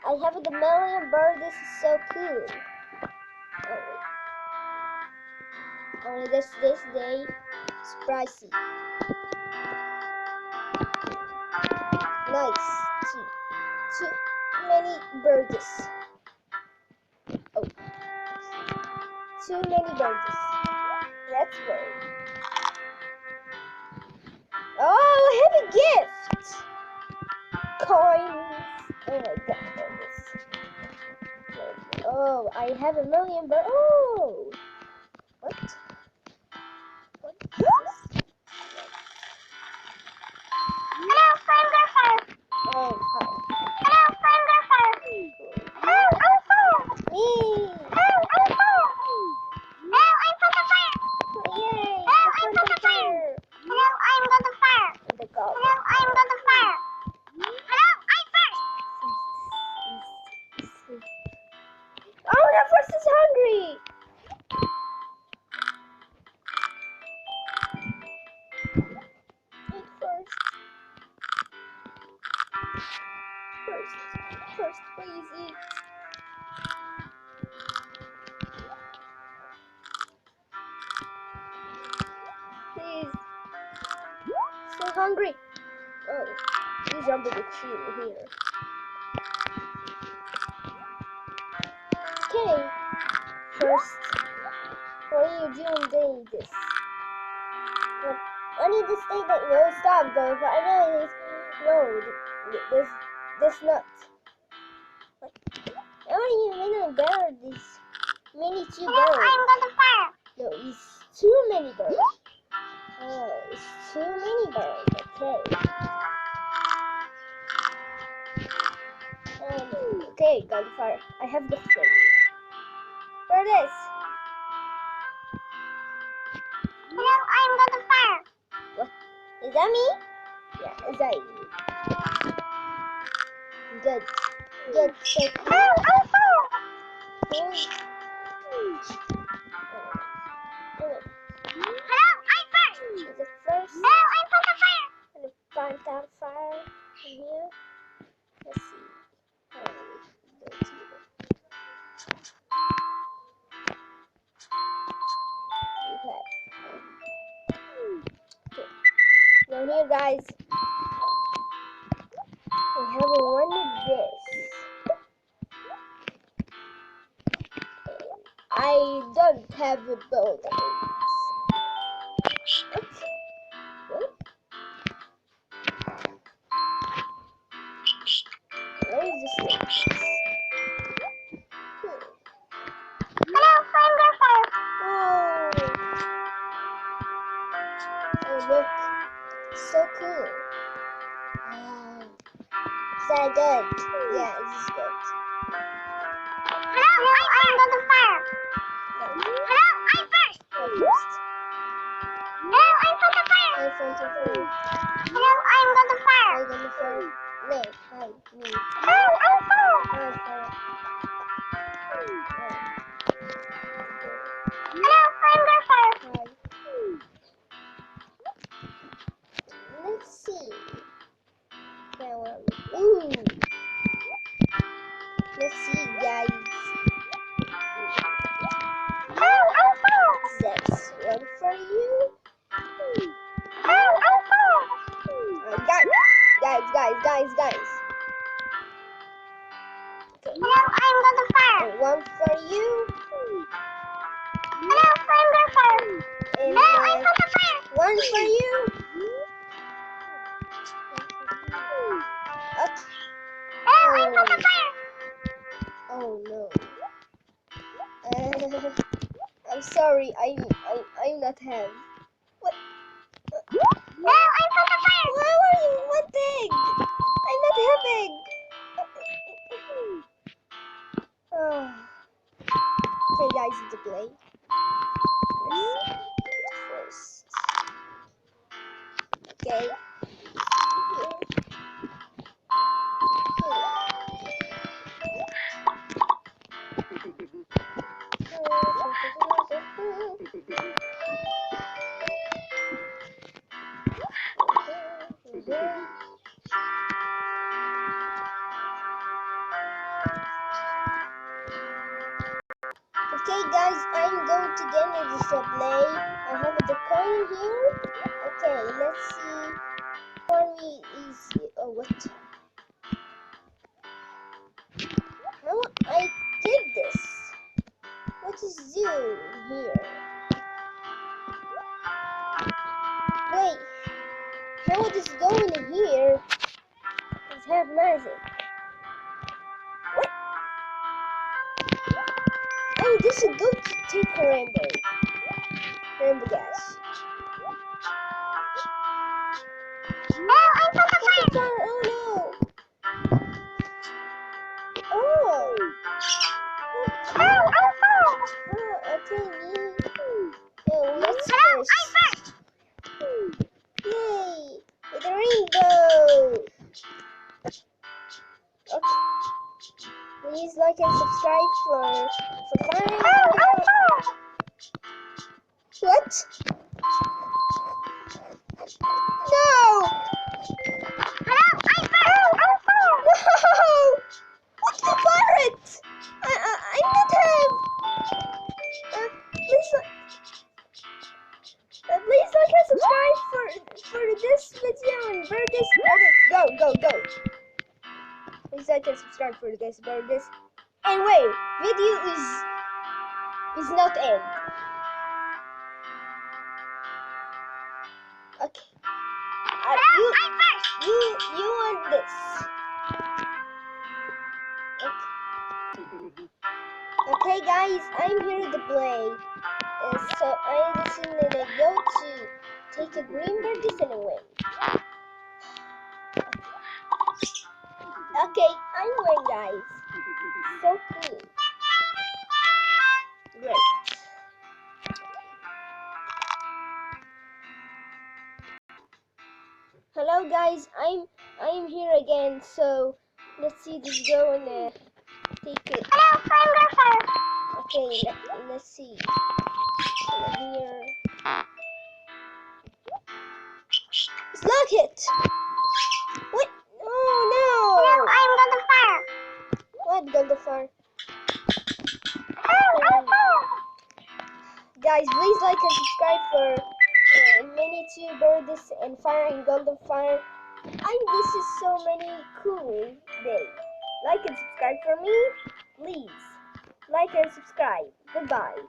I have the million bird. This is so cool. Oh, wait. Only this day, spicy. Nice. Too many birds. Oh, too many birds. Let's go. Oh, I have a gift. Coins. Oh my god. Oh, I have a million birds. Oh. What? What is this? Hello, I'm Garfire. Oh, hi. Hello, I'm Garfire. Hello, I'm Fire. Me! Hello, I'm Fire. Hello, I'm Fire. Yay! Hello, The I'm front of Fire. fire! Hello, I'm God of Fire. The god. Hello, I'm God of Fire. Hello, I'm first. Oh, the first is hungry! Eat first. First, please eat. Please. So hungry. Oh, you jumped the tree here. Okay. First, what are you doing doing this? What? I need to stay that. No, stop, though. I know it is. No, this not. What? I don't even know bear these many two Hello, birds. I'm God of Fire. No, it's too many birds. Oh, it's too many birds. Okay. Okay, got the fire. I have the flame. For this. Hello, I'm God of Fire. What? Is that me? Yeah, is that you? Good. Good. So cool. Hello, I'm Fire. Cool. Hello, I'm first. The first. Hello, I'm God of Fire. And the front out fire in here. Let's see. Oh, go to the Now here, guys, we have one of this. I don't have a building. What? Where is this thing? Hello, I'm Garfire. Oh, look. So cool. Wow. Is that good? Yeah, this is good. Hello, I'm God of Fire. Hello, I'm first. First. Hello, I'm God of Fire. I'm front of fire. Hello, I'm God of Fire. I'm gonna fire. No, hi, me. Hello, I'm Fire. I'm fire. Hello, I'm Garfire. Hi. Let's see. Now, ooh. Let's see, guys. Hello, I'm Fire. That's one for you. Hello, I'm Fire. Guys. Hello, I'm God of Fire. And one for you. Hello, I'm Garfire. And Hello, I'm God of Fire. one for you. Hello, I'm God of Fire. Oh no. I'm sorry. I'm not have. What? Hello, I'm God of Fire. How are you? What big? I'm not having. Oh. Okay, guys, it's a play. First. Okay. Okay guys, I'm going to get in the display. I have the coin here. Okay, let's see. For me is what? How I get this? What is do here? Wait, how would this go in here? Let's have magic. What? Oh, this should go to take a rainbow. Rainbow gas. No, I'm from the fire. Oh no! Oh! No, I'm first. Oh, okay, me. Oh, let's Hello, I'm first. first. Yay! With a rainbow! Okay. Please like and subscribe for finding No, I'm first. What? No! Hello, I'm first. No! What's the pirate? I'm not him! Please like and subscribe for this video and for this. Go. Please like and subscribe for this. And wait, video is not end. Okay. Hello, I'm first. You want this. Okay guys, I'm here to play. So I'm just gonna go to take a green burgers and a win. Okay, I win guys. So cool. Great. Hello guys, I'm here again. So let's see this go and take it. Hello, I'm the first. Okay, let's see. Here. Look it! What? Oh Hello, no! I'm the fire. What golden fire? Hello, I'm first. Guys, please like and subscribe for mini birds and fire and golden fire. This is so many cool days. Like and subscribe for me, please. Like and subscribe. Goodbye.